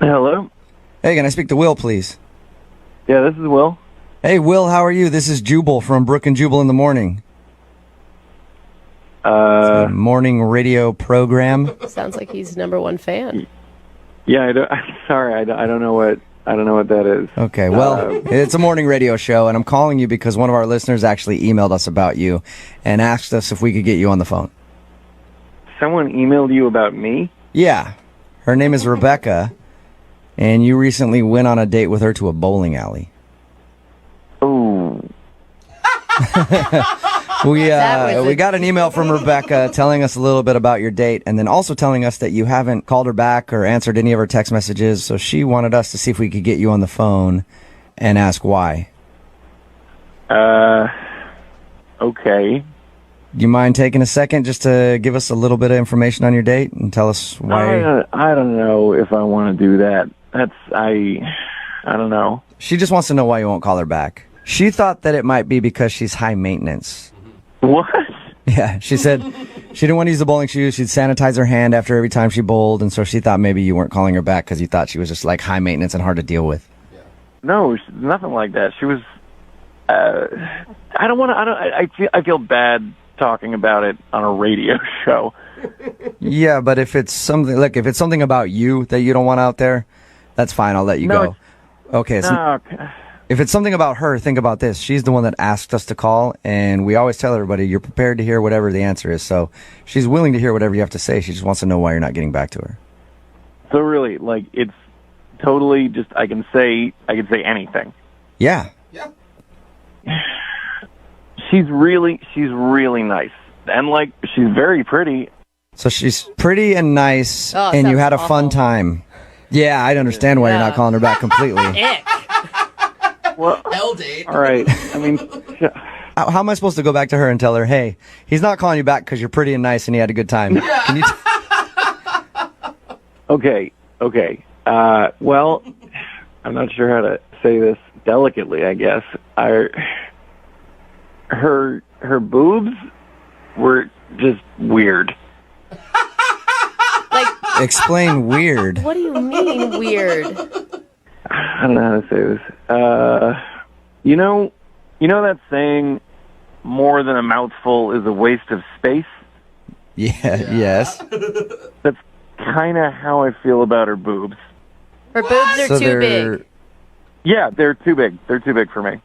Hello? Hey, can I speak to Will, please? Yeah, this is Will. Hey, Will, how are you? This is Jubal from Brook and Jubal in the Morning. It's a morning radio program. Sounds like he's #1 fan. Yeah, I'm sorry, I don't know what that is. Okay, well, it's a morning radio show, and I'm calling you because one of our listeners actually emailed us about you and asked us if we could get you on the phone. Someone emailed you about me? Yeah, her name is Rebecca, and you recently went on a date with her to a bowling alley. Ooh. We got an email from Rebecca telling us a little bit about your date, and then also telling us that you haven't called her back or answered any of her text messages, so she wanted us to see if we could get you on the phone and ask why. Okay. Do you mind taking a second just to give us a little bit of information on your date and tell us why? I don't know if I want to do that. I don't know. She just wants to know why you won't call her back. She thought that it might be because she's high maintenance. What? Yeah, she said she didn't want to use the bowling shoes. She'd sanitize her hand after every time she bowled, and so she thought maybe you weren't calling her back because you thought she was just like high maintenance and hard to deal with. No, nothing like that. She was. I feel bad talking about it on a radio show. Yeah, but if it's something about you that you don't want out there, that's fine. I'll let you go. Okay. So if it's something about her, think about this. She's the one that asked us to call, and we always tell everybody you're prepared to hear whatever the answer is. So she's willing to hear whatever you have to say. She just wants to know why you're not getting back to her. So really, like, it's totally just I can say anything. Yeah. Yeah. She's really nice, and like she's very pretty. So she's pretty and nice, Oh, and you sounds had a awful. fun time. Yeah, I understand why you're not calling her back completely. Ick. Well, Hell date. all right. I mean, How am I supposed to go back to her and tell her, hey, he's not calling you back because you're pretty and nice and he had a good time? Yeah. Can you okay. Well, I'm not sure how to say this delicately. I guess her boobs were just weird. Like, explain weird? what do you mean weird? I don't know how to say this. You know that saying, "More than a mouthful is a waste of space." Yeah. Yes. That's kind of how I feel about her boobs. Her boobs are So too they're big. Yeah, they're too big. They're too big for me.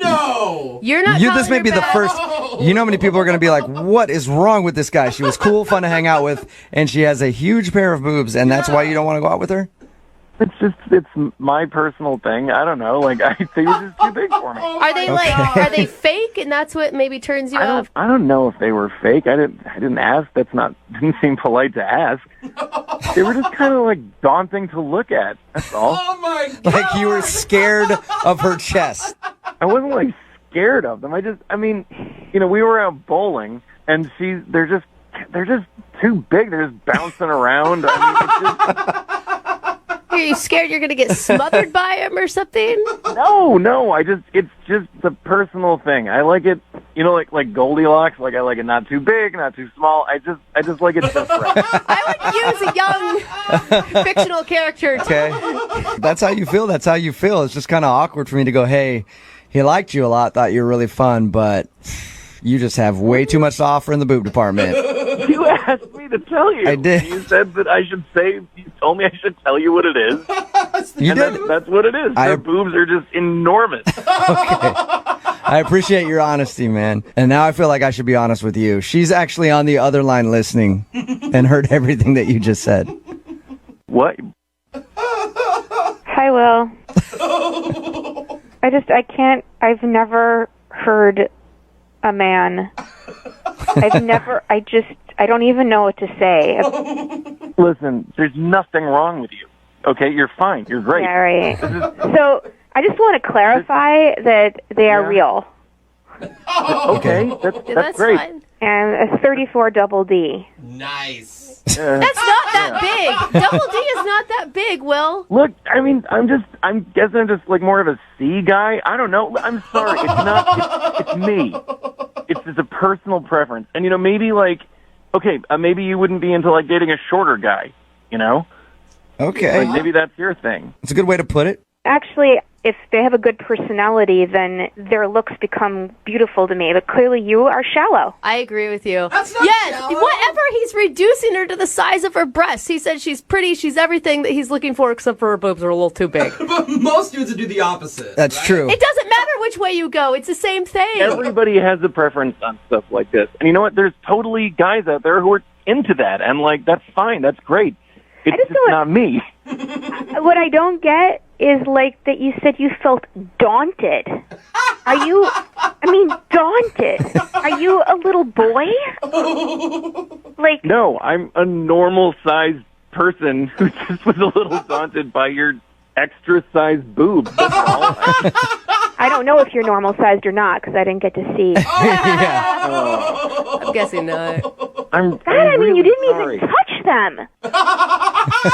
No. You're not. This calling may her be the back? first. You know how many people are going to be like, what is wrong with this guy? She was cool, fun to hang out with, and she has a huge pair of boobs, and that's why you don't want to go out with her? It's my personal thing. I don't know. Like, they were just too big for me. Are they are they fake, and that's what maybe turns you off? I don't know if they were fake. I didn't ask. Didn't seem polite to ask. They were just kind of like daunting to look at. That's all. Oh my god. Like you were scared of her chest. I wasn't like scared of them. I mean, we were out bowling, and they're just too big. They're just bouncing around. I mean, it's just. Are you scared you're going to get smothered by him or something? No. It's just the personal thing. I like it, like Goldilocks. Like I like it not too big, not too small. I just like it just right. I would use a young fictional character. Okay. That's how you feel. That's how you feel. It's just kind of awkward for me to go, hey, he liked you a lot, thought you were really fun, but you just have way too much to offer in the boob department. You asked me to tell you. I did. You said that I should say. You told me I should tell you what it is. You did. That's what it is. Her boobs are just enormous. Okay. I appreciate your honesty, man. And now I feel like I should be honest with you. She's actually on the other line listening and heard everything that you just said. What? Hi, Will. I've never heard a man. I don't even know what to say. Listen, there's nothing wrong with you. Okay, you're fine. You're great. Yeah, right. So I just want to clarify that they are real. Okay, that's great. Fine. And a 34 double D. Nice. That's not that big. Double D is not that big, Will. Look, I mean, I'm guessing I'm just like more of a C guy. I don't know. I'm sorry. It's not. It's me. It's just a personal preference. And maybe like, okay, maybe you wouldn't be into like dating a shorter guy. Okay. Like, maybe that's your thing. It's a good way to put it. Actually, if they have a good personality, then their looks become beautiful to me. But clearly you are shallow. I agree with you. That's not yes, shallow. whatever, he's reducing her to the size of her breasts. He said she's pretty, she's everything that he's looking for, except for her boobs are a little too big. But most dudes would do the opposite. That's right? true. It doesn't matter which way you go. It's the same thing. Everybody has a preference on stuff like this. And you know what? There's totally guys out there who are into that. And, like, that's fine. That's great. It's just not me. What I don't get is, like, that you said you felt daunted. Are you, daunted. Are you a little boy? Like, No, I'm a normal-sized person who just was a little daunted by your extra-sized boobs. That's all. I don't know if you're normal-sized or not, because I didn't get to see. I'm guessing not. I'm God, really you didn't sorry. even touch them.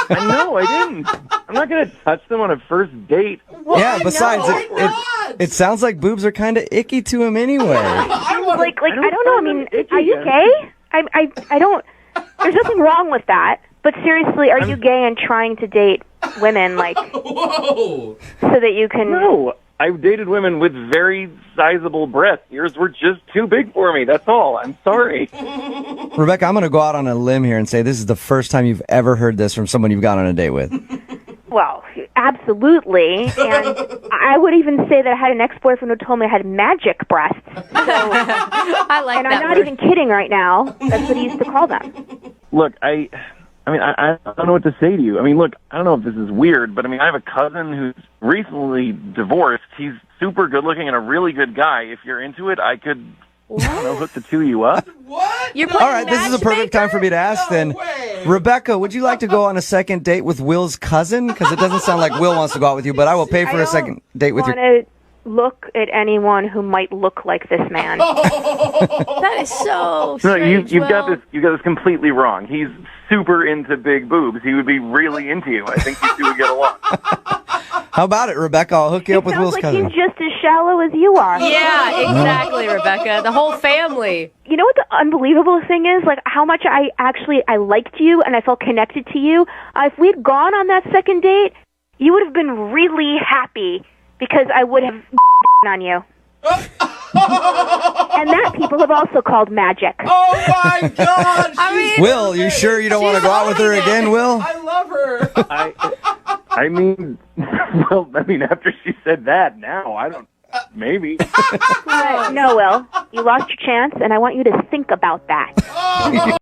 No, I didn't. I'm not going to touch them on a first date. Yeah, besides, Why not? it sounds like boobs are kind of icky to him anyway. I wanna- Like, I don't know. I mean, itchy are you yet. gay? I don't. There's nothing wrong with that. But seriously, are you gay and trying to date women, like, Whoa. so that you can? No, I've dated women with very sizable breasts. Yours were just too big for me. That's all. I'm sorry. Rebecca, I'm going to go out on a limb here and say this is the first time you've ever heard this from someone you've gone on a date with. Well, absolutely. And I would even say that I had an ex-boyfriend who told me I had magic breasts. I like And that I'm not word. even kidding right now. That's what he used to call them. Look, I don't know what to say to you. I mean, look, I don't know if this is weird, but I mean, I have a cousin who's recently divorced. He's super good looking and a really good guy. If you're into it, I could, I don't know, hook the two of you up. What? You're playing All right, this is a perfect time for me to ask then. way. Rebecca, would you like to go on a second date with Will's cousin? Because it doesn't sound like Will wants to go out with you, but I will pay for a second date with I your... don't want to look at anyone who might look like this man. That is so No, strange, you've got Will. this. You got this completely wrong. He's super into big boobs. He would be really into you. I think you two would get along. How about it, Rebecca? I'll hook you up with Sounds Will's like cousin. he's just as shallow as you are. Yeah, exactly, Rebecca. The whole family. You know what the unbelievable thing is? Like, how much I liked you and I felt connected to you. If we'd gone on that second date, you would have been really happy because I would have on you. And that people have also called magic. Oh my God! I mean, Will, you sure you don't want to go out with her again, Will? I love her. I mean, well, I mean, after she said that, now I don't. Maybe. No, Will. You lost your chance, and I want you to think about that.